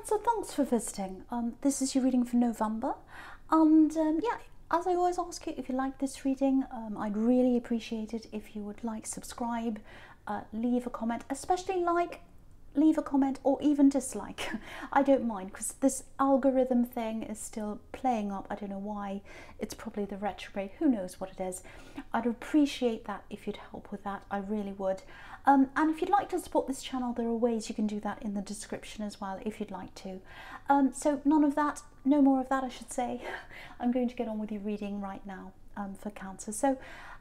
Cancer, thanks for visiting. This is your reading for November, and yeah, as I always ask you, if you like this reading, I'd really appreciate it if you would like, subscribe, leave a comment, especially like, leave a comment or even dislike. I don't mind, because this algorithm thing is still playing up. I don't know why. It's probably the retrograde, who knows what it is. I'd appreciate that if you'd help with that. I really would. And if you'd like to support this channel, there are ways you can do that in the description as well if you'd like to. So none of that, no more of that, I should say. I'm going to get on with your reading right now for Cancer. So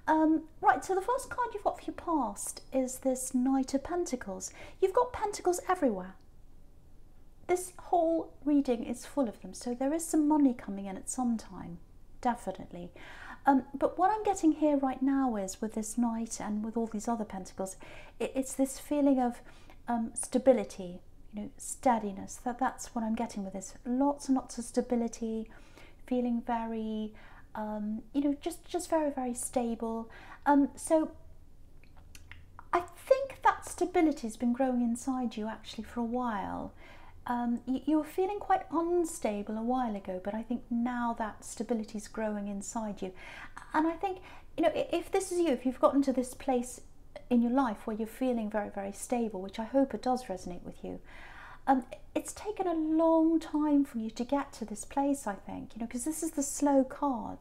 right, so the first card you've got for your past is this Knight of Pentacles. You've got pentacles everywhere. This whole reading is full of them, so there is some money coming in at some time, definitely. But what I'm getting here right now is, with this Knight and with all these other pentacles, it's this feeling of stability, you know, steadiness. That's what I'm getting with this. Lots and lots of stability, feeling very, you know, just very, very stable. So I think that stability has been growing inside you actually for a while. You were feeling quite unstable a while ago, but I think now that stability is growing inside you. And I think, you know, if this is you, if you've gotten to this place in your life where you're feeling very, very stable, which I hope it does resonate with you, it's taken a long time for you to get to this place, I think, you know, because this is the slow card.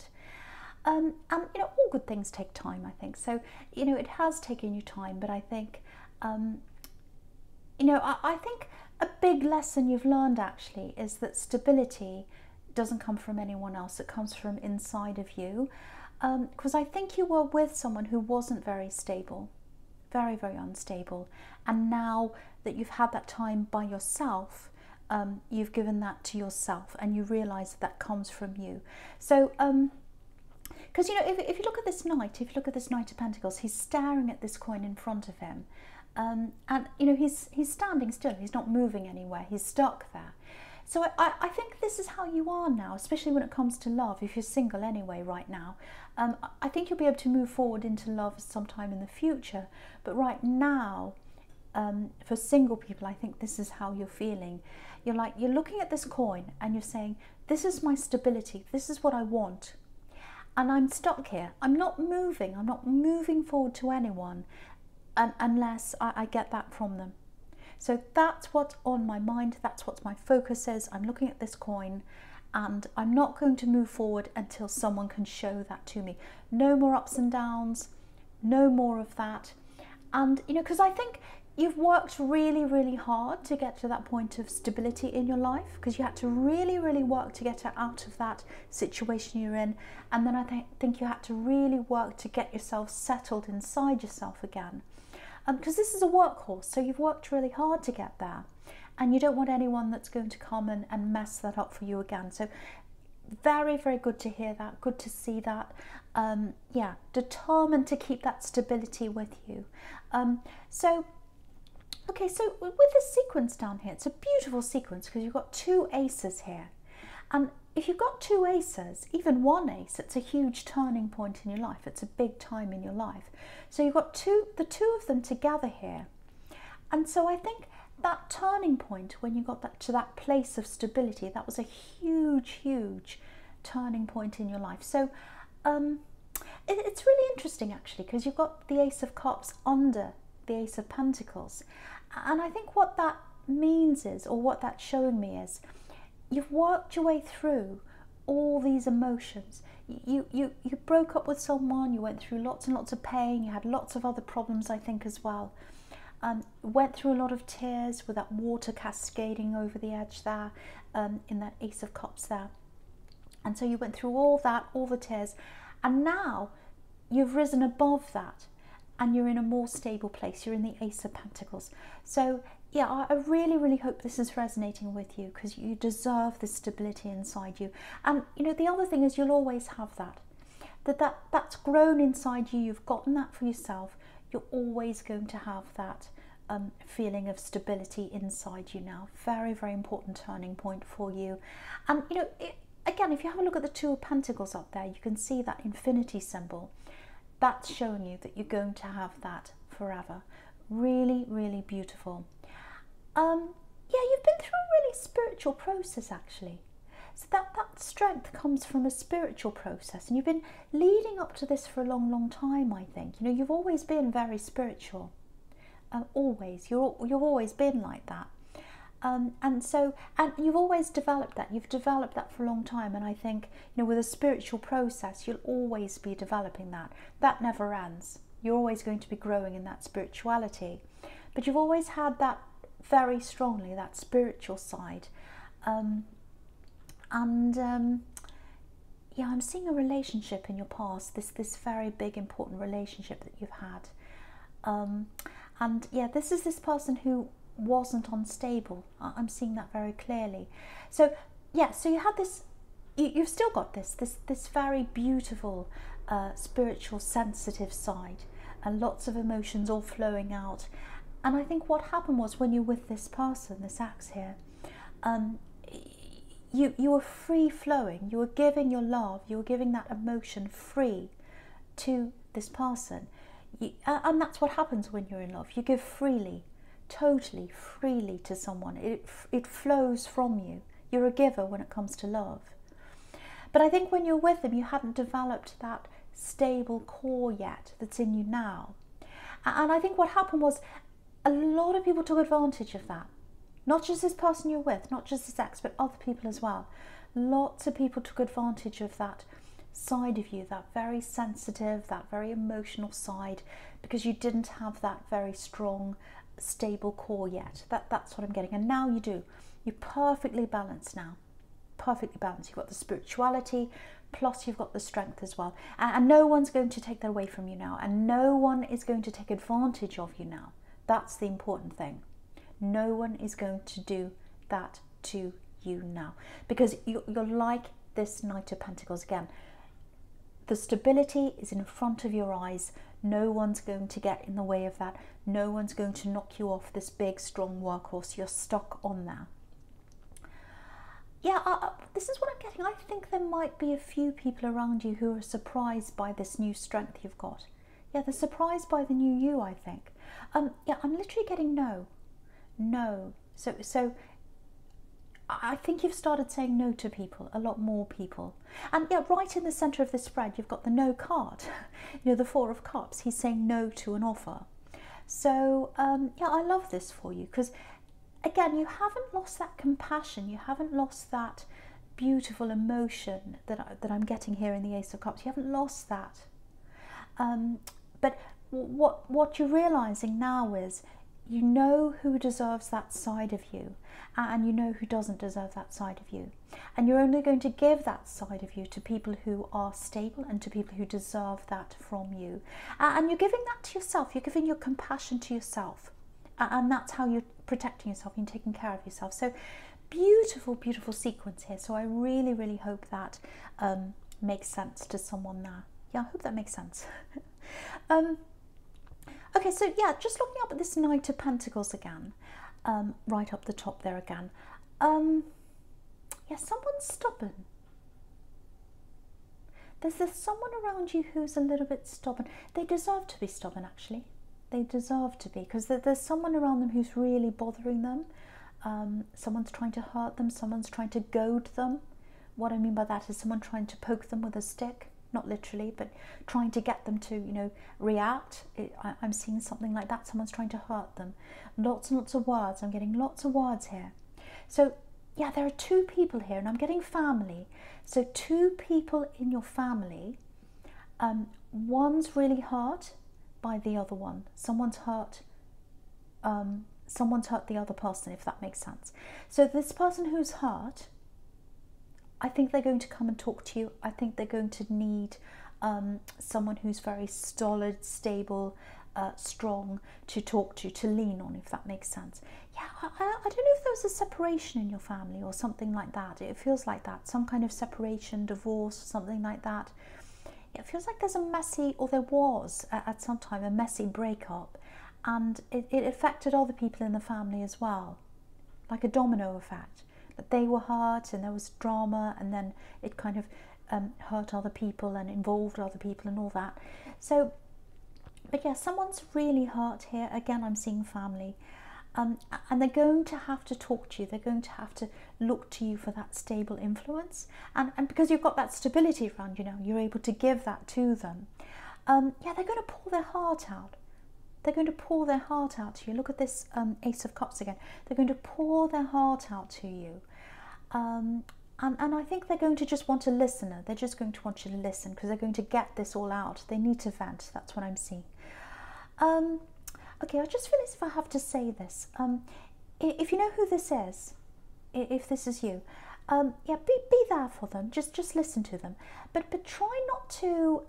And, you know, all good things take time, I think. So, you know, it has taken you time, but I think, you know, I think a big lesson you've learned actually is that stability doesn't come from anyone else. It comes from inside of you. Because I think you were with someone who wasn't very stable, very, very unstable. And now that you've had that time by yourself, you've given that to yourself and you realise that comes from you. So, because, you know, if you look at this Knight, if you look at this Knight of Pentacles, he's staring at this coin in front of him. And, you know, he's standing still. He's not moving anywhere. He's stuck there. So I think this is how you are now, especially when it comes to love. If you're single anyway right now, I think you'll be able to move forward into love sometime in the future. But right now, for single people, I think this is how you're feeling. You're looking at this coin and you're saying, this is my stability. This is what I want. And I'm stuck here. I'm not moving. I'm not moving forward to anyone unless I get that from them. So that's what's on my mind. That's what my focus is. I'm looking at this coin and I'm not going to move forward until someone can show that to me. No more ups and downs. No more of that. And, you know, because I think you've worked really, really hard to get to that point of stability in your life, because you had to really, really work to get out of that situation you're in. And then I think you had to really work to get yourself settled inside yourself again. Because this is a workhorse, so you've worked really hard to get there. And you don't want anyone that's going to come and mess that up for you again. So very, very good to hear that, good to see that. Yeah, determined to keep that stability with you. Okay, so with this sequence down here, it's a beautiful sequence because you've got two aces here. And if you've got two aces, even one ace, it's a huge turning point in your life. It's a big time in your life. So you've got the two of them together here. And so I think that turning point, when you got to that place of stability, that was a huge, huge turning point in your life. So it's really interesting actually, because you've got the Ace of Cups under the Ace of Pentacles. And I think what that means is, or what that's showing me is, you've worked your way through all these emotions. You broke up with someone, you went through lots and lots of pain, you had lots of other problems, I think, as well. Went through a lot of tears with that water cascading over the edge there, in that Ace of Cups there. And so you went through all that, all the tears, and now you've risen above that and you're in a more stable place. You're in the Ace of Pentacles. So yeah, I really, really hope this is resonating with you, because you deserve this stability inside you. And, you know, the other thing is you'll always have that. That's grown inside you. You've gotten that for yourself. You're always going to have that feeling of stability inside you now. Very, very important turning point for you. And, you know, again, if you have a look at the Two of Pentacles up there, you can see that infinity symbol. That's showing you that you're going to have that forever. Really, really beautiful. Yeah, you've been through a really spiritual spiritual process actually. So that strength comes from a spiritual process, and you've been leading up to this for a long, long time, I think. You know, you've always been very spiritual. Always. You've always been like that. And you've always developed that. You've developed that for a long time, and I think, you know, with a spiritual process, you'll always be developing that. That never ends. You're always going to be growing in that spirituality. But you've always had that very strongly, that spiritual side. Yeah, I'm seeing a relationship in your past, this very big, important relationship that you've had. And yeah, this is this person who wasn't unstable. I'm seeing that very clearly. So yeah, so you had this, you've still got this very beautiful, spiritual, sensitive side, and lots of emotions all flowing out. And I think what happened was, when you're with this person, this axe here, you were free flowing. You were giving your love. You were giving that emotion free to this person. And that's what happens when you're in love. You give freely, totally freely to someone. It flows from you. You're a giver when it comes to love. But I think when you're with them, you hadn't developed that stable core yet that's in you now. And I think what happened was, a lot of people took advantage of that. Not just this person you're with, not just this ex, but other people as well. Lots of people took advantage of that side of you, that very sensitive, that very emotional side, because you didn't have that very strong, stable core yet. That's what I'm getting. And now you do. You're perfectly balanced now. Perfectly balanced. You've got the spirituality, plus you've got the strength as well. And no one's going to take that away from you now. And no one is going to take advantage of you now. That's the important thing. No one is going to do that to you now, because you're like this Knight of Pentacles again. The stability is in front of your eyes. No one's going to get in the way of that. No one's going to knock you off this big, strong workhorse. You're stuck on there. Yeah, this is what I'm getting. I think there might be a few people around you who are surprised by this new strength you've got. Yeah, they're surprised by the new you, I think. Yeah, I'm literally getting no. No. So I think you've started saying no to people, a lot more people. And yeah, right in the centre of the spread, you've got the no card. You know, the Four of Cups. He's saying no to an offer. So yeah, I love this for you, because again, you haven't lost that compassion. You haven't lost that beautiful emotion that I'm getting here in the Ace of Cups. You haven't lost that. But what you're realising now is, you know who deserves that side of you, and you know who doesn't deserve that side of you. And you're only going to give that side of you to people who are stable and to people who deserve that from you. And you're giving that to yourself. You're giving your compassion to yourself. And that's how you're protecting yourself and taking care of yourself. So beautiful, beautiful sequence here. So I really, really hope that makes sense to someone now. Yeah, I hope that makes sense. Okay, so yeah, just looking up at this Knight of Pentacles again, right up the top there again. Yeah, someone's stubborn. There's someone around you who's a little bit stubborn. They deserve to be stubborn, actually. They deserve to be, because there's someone around them who's really bothering them. Someone's trying to hurt them. Someone's trying to goad them. What I mean by that is someone trying to poke them with a stick. Not literally, but trying to get them to, you know, react. I'm seeing something like that. Someone's trying to hurt them. Lots and lots of words. I'm getting lots of words here. So yeah, there are two people here, and I'm getting family. So two people in your family. One's really hurt by the other one. Someone's hurt the other person, if that makes sense. So this person who's hurt, I think they're going to come and talk to you. I think they're going to need someone who's very solid, stable, strong to talk to lean on, if that makes sense. Yeah, I don't know if there was a separation in your family or something like that. It feels like that. Some kind of separation, divorce, something like that. It feels like there's a messy, or there was at some time, a messy breakup. And it affected other people in the family as well. Like a domino effect. That they were hurt and there was drama, and then it kind of hurt other people and involved other people and all that. So, but yeah, someone's really hurt here. Again, I'm seeing family. and they're going to have to talk to you. They're going to have to look to you for that stable influence. And because you've got that stability around you now, you're able to give that to them. Yeah, they're going to pour their heart out. They're going to pour their heart out to you. Look at this Ace of Cups again. They're going to pour their heart out to you. And I think they're going to just want a listener. They're just going to want you to listen because they're going to get this all out. They need to vent. That's what I'm seeing. Okay, I just feel as if I have to say this. If you know who this is, if this is you, yeah, be there for them. Just listen to them. But try not to...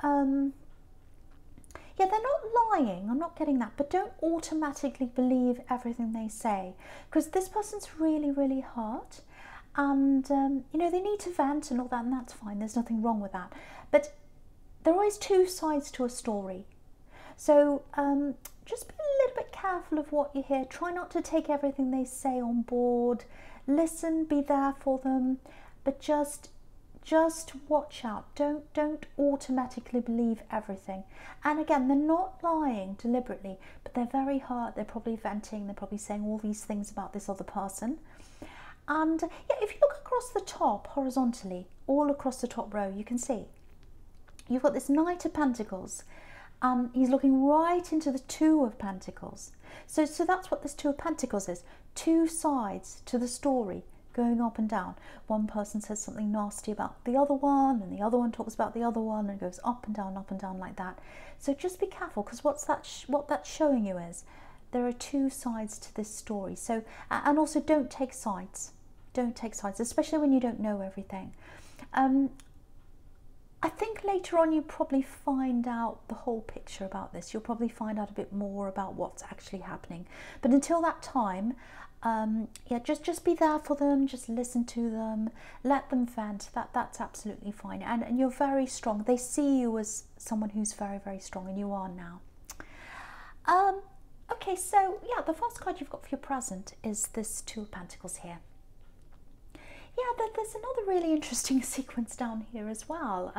yeah, they're not lying. I'm not getting that. But don't automatically believe everything they say. Because this person's really, really hurt. And, you know, they need to vent and all that. And that's fine. There's nothing wrong with that. But there are always two sides to a story. So just be a little bit careful of what you hear. Try not to take everything they say on board. Listen, be there for them. But just watch out. Don't automatically believe everything. And again, they're not lying deliberately, but they're very hurt. They're probably venting. They're probably saying all these things about this other person. And yeah, if you look across the top horizontally, all across the top row, you can see you've got this Knight of Pentacles. He's looking right into the Two of Pentacles. So that's what this Two of Pentacles is. Two sides to the story, going up and down. One person says something nasty about the other one, and the other one talks about the other one, and it goes up and down like that. So just be careful, because what that's showing you is there are two sides to this story. So, and also don't take sides. Don't take sides, especially when you don't know everything. I think later on you probably find out the whole picture about this. You'll probably find out a bit more about what's actually happening. But until that time, yeah, just be there for them. Just listen to them. Let them vent. That's absolutely fine. And you're very strong. They see you as someone who's very, very strong, and you are now. Okay, so yeah, the first card you've got for your present is this Two of Pentacles here. Yeah, there's another really interesting sequence down here as well.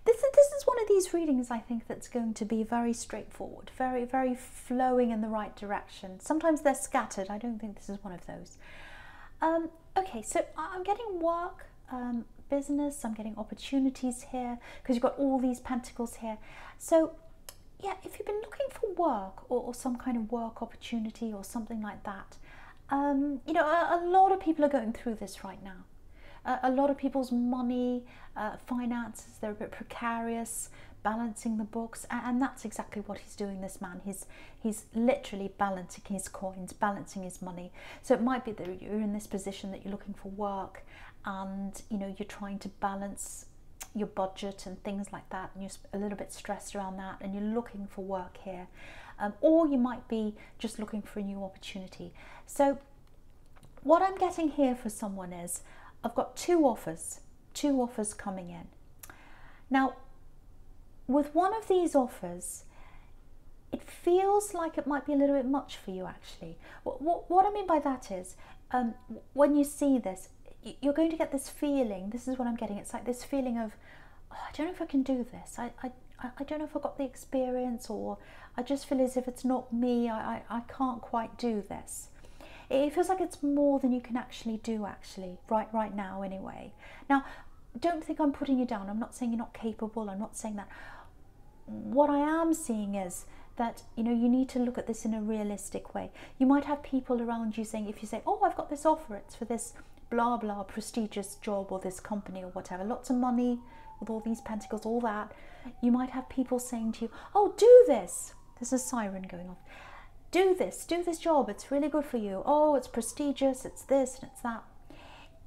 This is one of these readings, I think, that's going to be very straightforward, very, very flowing in the right direction. Sometimes they're scattered. I don't think this is one of those. Okay, so I'm getting work, business, I'm getting opportunities here, because you've got all these pentacles here. So yeah, if you've been looking for work or some kind of work opportunity or something like that, you know, a lot of people are going through this right now. A lot of people's money, finances, they're a bit precarious, balancing the books, and that's exactly what he's doing, this man. He's literally balancing his coins, balancing his money. So it might be that you're in this position that you're looking for work, and you know, you're trying to balance your budget and things like that, and you're a little bit stressed around that, and you're looking for work here. Or you might be just looking for a new opportunity. So what I'm getting here for someone is, I've got two offers coming in. Now, with one of these offers, it feels like it might be a little bit much for you, actually. What I mean by that is, when you see this, you're going to get this feeling, this is what I'm getting, it's like this feeling of, oh, I don't know if I can do this. I don't know if I've got the experience, or I just feel as if it's not me, I can't quite do this. It feels like it's more than you can actually do, right now anyway. Now, don't think I'm putting you down. I'm not saying you're not capable. I'm not saying that. What I am seeing is that, you know, you need to look at this in a realistic way. You might have people around you saying, if you say, oh, I've got this offer, it's for this blah, blah, prestigious job or this company or whatever, lots of money with all these pentacles, all that. You might have people saying to you, oh, do this. There's a siren going off. Do this job, it's really good for you. Oh, it's prestigious, it's this and it's that.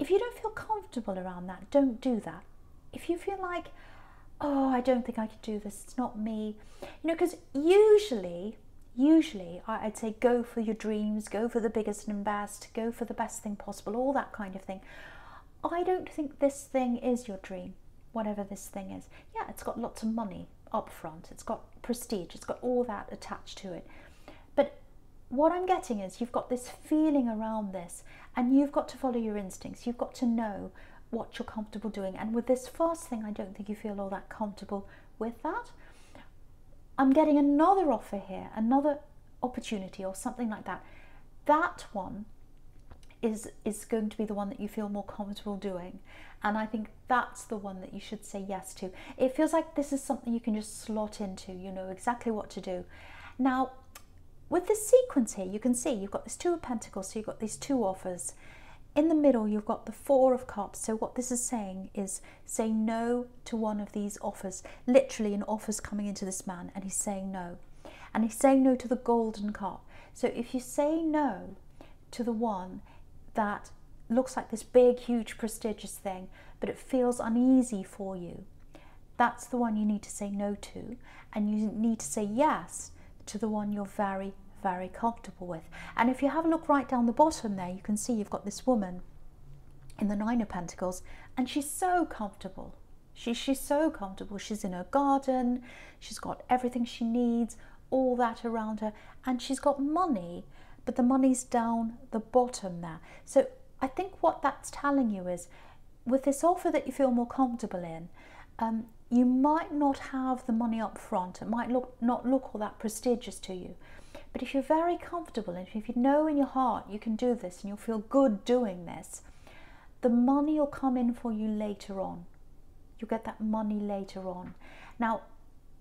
If you don't feel comfortable around that, don't do that. If you feel like, oh, I don't think I can do this, it's not me. You know, because usually I'd say go for your dreams, go for the biggest and best, go for the best thing possible, all that kind of thing. I don't think this thing is your dream, whatever this thing is. Yeah, it's got lots of money up front, it's got prestige, it's got all that attached to it. But what I'm getting is you've got this feeling around this, and you've got to follow your instincts. You've got to know what you're comfortable doing. And with this first thing, I don't think you feel all that comfortable with that. I'm getting another offer here, another opportunity or something like that. that one is going to be the one that you feel more comfortable doing. And I think that's the one that you should say yes to. It feels like this is something you can just slot into, you know exactly what to do. Now, with this sequence here, you can see you've got this Two of Pentacles, so you've got these two offers. In the middle, you've got the Four of Cups. So what this is saying is say no to one of these offers. Literally an offer's coming into this man and he's saying no. And he's saying no to the Golden Cup. So if you say no to the one that looks like this big, huge, prestigious thing, but it feels uneasy for you, that's the one you need to say no to. And you need to say yes to the one you're very, very comfortable with. And if you have a look right down the bottom there, you can see you've got this woman in the Nine of Pentacles, and she's so comfortable. She's so comfortable. She's in her garden, she's got everything she needs, all that around her, and she's got money, but the money's down the bottom there. So I think what that's telling you is, with this offer that you feel more comfortable in, you might not have the money up front. It might not look all that prestigious to you. But if you're very comfortable, and if you know in your heart you can do this and you'll feel good doing this, the money will come in for you later on. You'll get that money later on. Now,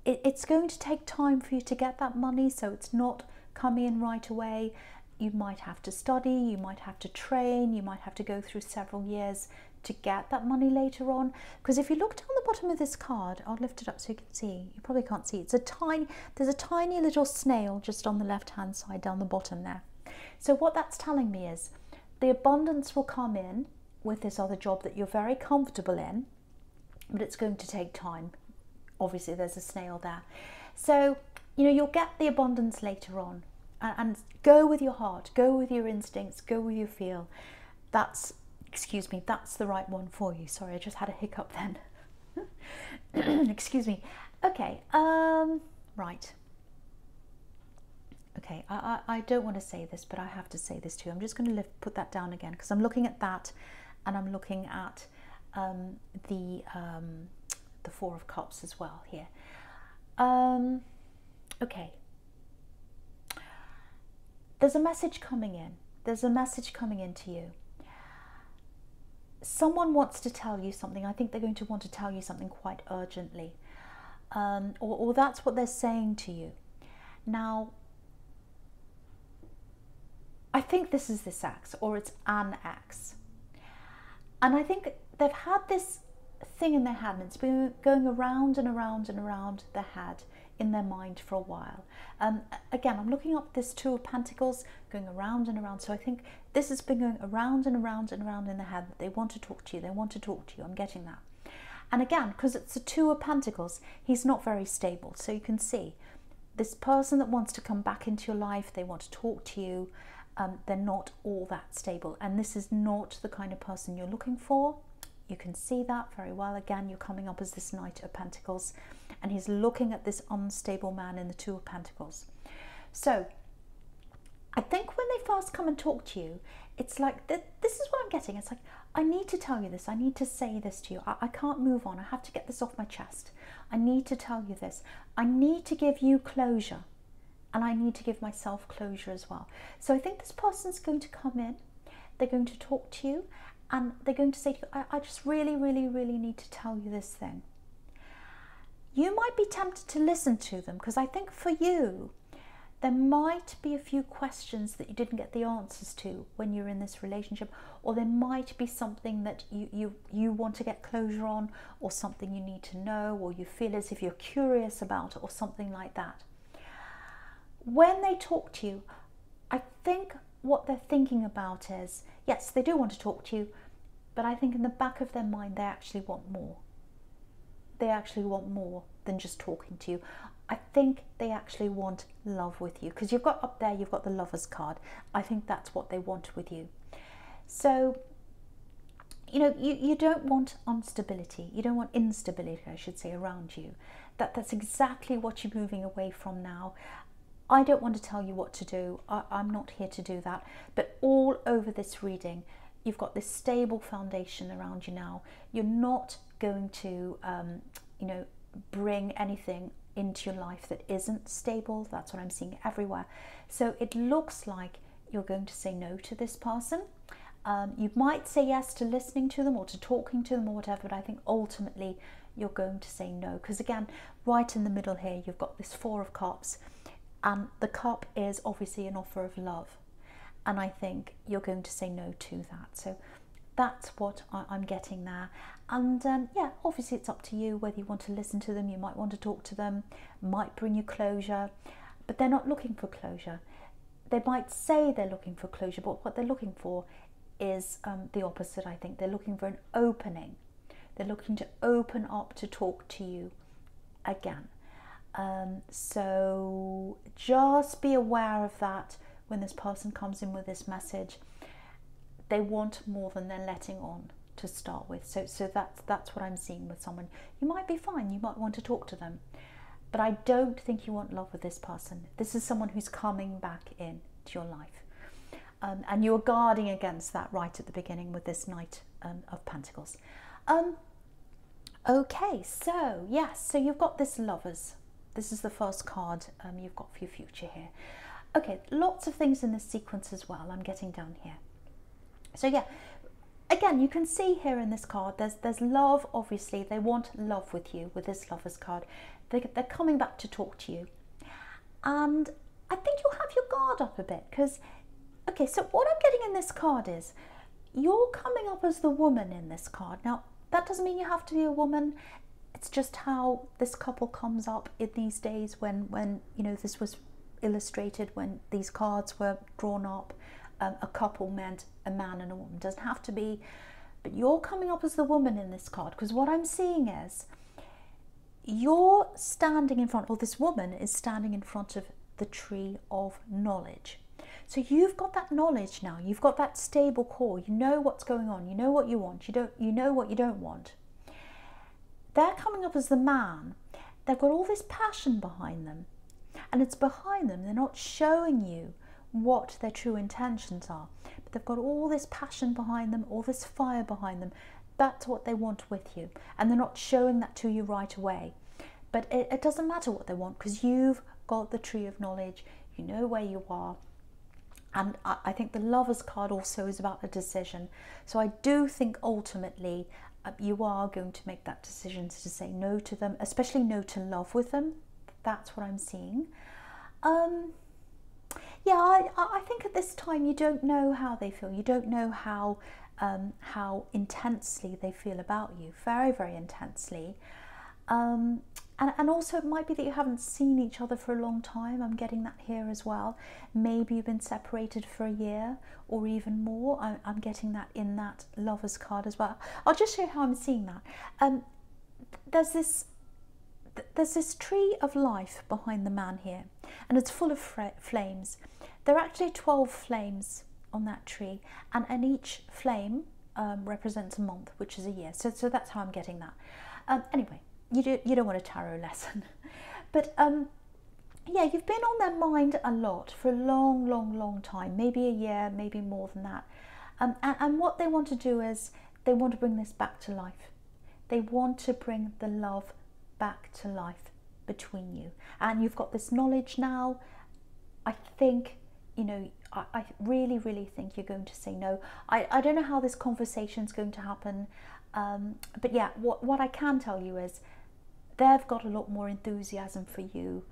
it's going to take time for you to get that money, so it's not coming in right away. You might have to study, you might have to train, you might have to go through several years to get that money later on. Because if you look down the bottom of this card, I'll lift it up so you can see. You probably can't see. There's a tiny little snail just on the left-hand side down the bottom there. So what that's telling me is the abundance will come in with this other job that you're very comfortable in, but it's going to take time. Obviously, there's a snail there. So, you know, you'll get the abundance later on. And go with your heart, go with your instincts, go with your feel. That's the right one for you. Sorry, I just had a hiccup then. Excuse me. Okay, right. Okay, I don't want to say this, but I have to say this too. I'm just going to put that down again, because I'm looking at that, and I'm looking at the Four of Cups as well here. Okay. There's a message coming in. There's a message coming into you. Someone wants to tell you something. I think they're going to want to tell you something quite urgently. Or that's what they're saying to you. Now, I think this is this ex, or it's an ex. And I think they've had this thing in their head, and it's been going around and around and around their head, in their mind for a while. Again, I'm looking up this Two of Pentacles going around and around. So I think this has been going around and around and around in their head. They want to talk to you. They want to talk to you. I'm getting that. And again, because it's a Two of Pentacles, he's not very stable. So you can see this person that wants to come back into your life, they want to talk to you. They're not all that stable. And this is not the kind of person you're looking for. You can see that very well. Again, you're coming up as this Knight of Pentacles, and he's looking at this unstable man in the Two of Pentacles. So I think when they first come and talk to you, it's like, this is what I'm getting. It's like, I need to tell you this. I need to say this to you. I can't move on. I have to get this off my chest. I need to tell you this. I need to give you closure, and I need to give myself closure as well. So I think this person's going to come in. They're going to talk to you, and they're going to say to you, I just really, really, really need to tell you this thing. You might be tempted to listen to them, because I think for you, there might be a few questions that you didn't get the answers to when you're in this relationship, or there might be something that you want to get closure on, or something you need to know, or you feel as if you're curious about it, or something like that. When they talk to you, I think what they're thinking about is, yes, they do want to talk to you, but I think in the back of their mind, they actually want more. They actually want more than just talking to you. I think they actually want love with you, because you've got up there, you've got the Lover's card. I think that's what they want with you. So, you know, you don't want instability. You don't want instability, I should say, around you. That's exactly what you're moving away from now. I don't want to tell you what to do. I'm not here to do that. But all over this reading, you've got this stable foundation around you now. You're not going to, you know, bring anything into your life that isn't stable. That's what I'm seeing everywhere. So it looks like you're going to say no to this person. You might say yes to listening to them or to talking to them or whatever, but I think ultimately you're going to say no, because again, right in the middle here, you've got this Four of Cups, and the cup is obviously an offer of love, and I think you're going to say no to that. So that's what I'm getting there. And yeah, obviously it's up to you whether you want to listen to them. You might want to talk to them, might bring you closure, but they're not looking for closure. They might say they're looking for closure, but what they're looking for is the opposite. I think they're looking for an opening. They're looking to open up to talk to you again. So just be aware of that when this person comes in with this message. They want more than they're letting on to start with. So that's what I'm seeing with someone. You might be fine. You might want to talk to them, but I don't think you want love with this person. This is someone who's coming back into your life. And you're guarding against that right at the beginning with this Knight of Pentacles. Okay, so yes, so you've got this Lovers. This is the first card you've got for your future here. Okay, lots of things in this sequence as well. I'm getting down here. So yeah, again, you can see here in this card, there's love. Obviously, they want love with you with this Lovers card. They're coming back to talk to you. And I think you'll have your guard up a bit because, okay, so what I'm getting in this card is you're coming up as the woman in this card. Now, that doesn't mean you have to be a woman. It's just how this couple comes up in these days when you know, this was illustrated, when these cards were drawn up. A couple meant a man and a woman. It doesn't have to be, but you're coming up as the woman in this card because what I'm seeing is you're standing in front, or this woman is standing in front of the tree of knowledge. So you've got that knowledge now. You've got that stable core. You know what's going on. You know what you want. You know what you don't want. They're coming up as the man. They've got all this passion behind them, and it's behind them. They're not showing you what their true intentions are, but they've got all this passion behind them, all this fire behind them. That's what they want with you, and they're not showing that to you right away. But it doesn't matter what they want because you've got the tree of knowledge. You know where you are. And I think the Lovers card also is about a decision. So I do think ultimately you are going to make that decision to say no to them, especially no to love with them. That's what I'm seeing. Yeah, I think at this time you don't know how they feel. You don't know how intensely they feel about you, very, very intensely. And also it might be that you haven't seen each other for a long time. I'm getting that here as well. Maybe you've been separated for a year or even more. I'm getting that in that Lovers card as well. I'll just show you how I'm seeing that. There's this tree of life behind the man here, and it's full of flames. There are actually 12 flames on that tree, and each flame represents a month, which is a year. So that's how I'm getting that. Anyway, you don't want a tarot lesson, but yeah, you've been on their mind a lot for a long time, maybe a year, maybe more than that. And what they want to do is they want to bring this back to life. They want to bring the love back to life between you, and you've got this knowledge now. I think, you know, I really think you're going to say no. I don't know how this conversation is going to happen, but yeah, what I can tell you is they've got a lot more enthusiasm for you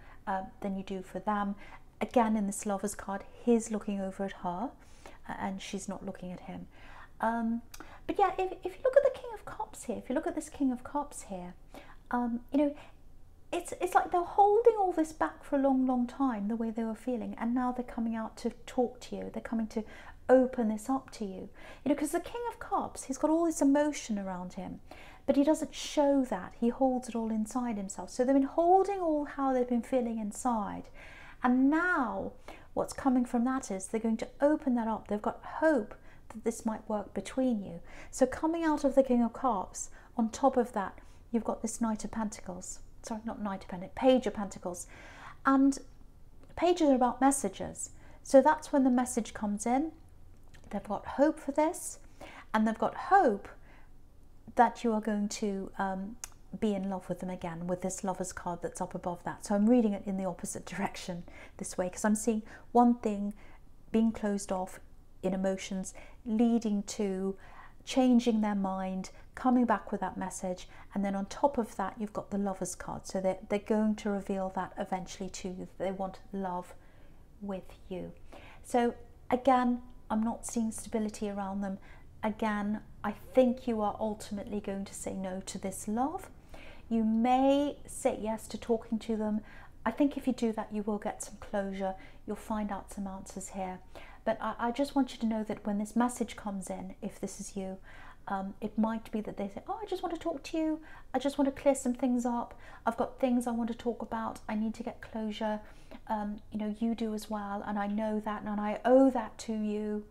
than you do for them. Again, in this Lovers card, he's looking over at her and she's not looking at him. But yeah, if you look at the King of Cups here, if you look at this King of Cups here, you know, it's like they're holding all this back for a long time, the way they were feeling, and now they're coming out to talk to you. They're coming to open this up to you. You know, because the King of Cups, he's got all this emotion around him, but he doesn't show that. He holds it all inside himself. So they've been holding all how they've been feeling inside, and now what's coming from that is they're going to open that up. They've got hope that this might work between you. So coming out of the King of Cups, on top of that, you've got this Knight of Pentacles. Sorry, not Knight of Pentacles, Page of Pentacles. And pages are about messages. So that's when the message comes in. They've got hope for this, and they've got hope that you are going to be in love with them again with this Lovers card that's up above that. So I'm reading it in the opposite direction this way because I'm seeing one thing being closed off in emotions, leading to changing their mind, coming back with that message, and then on top of that you've got the Lovers card, so they're going to reveal that eventually to you. They want love with you. So again, I'm not seeing stability around them. Again, I think you are ultimately going to say no to this love. You may say yes to talking to them. I think if you do that, you will get some closure. You'll find out some answers here. But I just want you to know that when this message comes in, if this is you, it might be that they say, oh, I just want to talk to you. I just want to clear some things up. I've got things I want to talk about. I need to get closure. You know, you do as well. And I know that, and I owe that to you.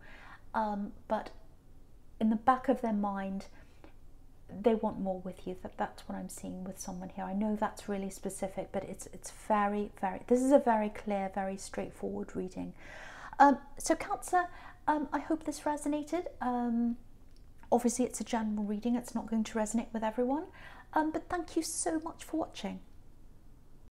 But in the back of their mind, they want more with you. That's what I'm seeing with someone here. I know that's really specific, but it's very, very, this is a very clear, very straightforward reading. So Cancer, I hope this resonated. Obviously it's a general reading, it's not going to resonate with everyone, but thank you so much for watching.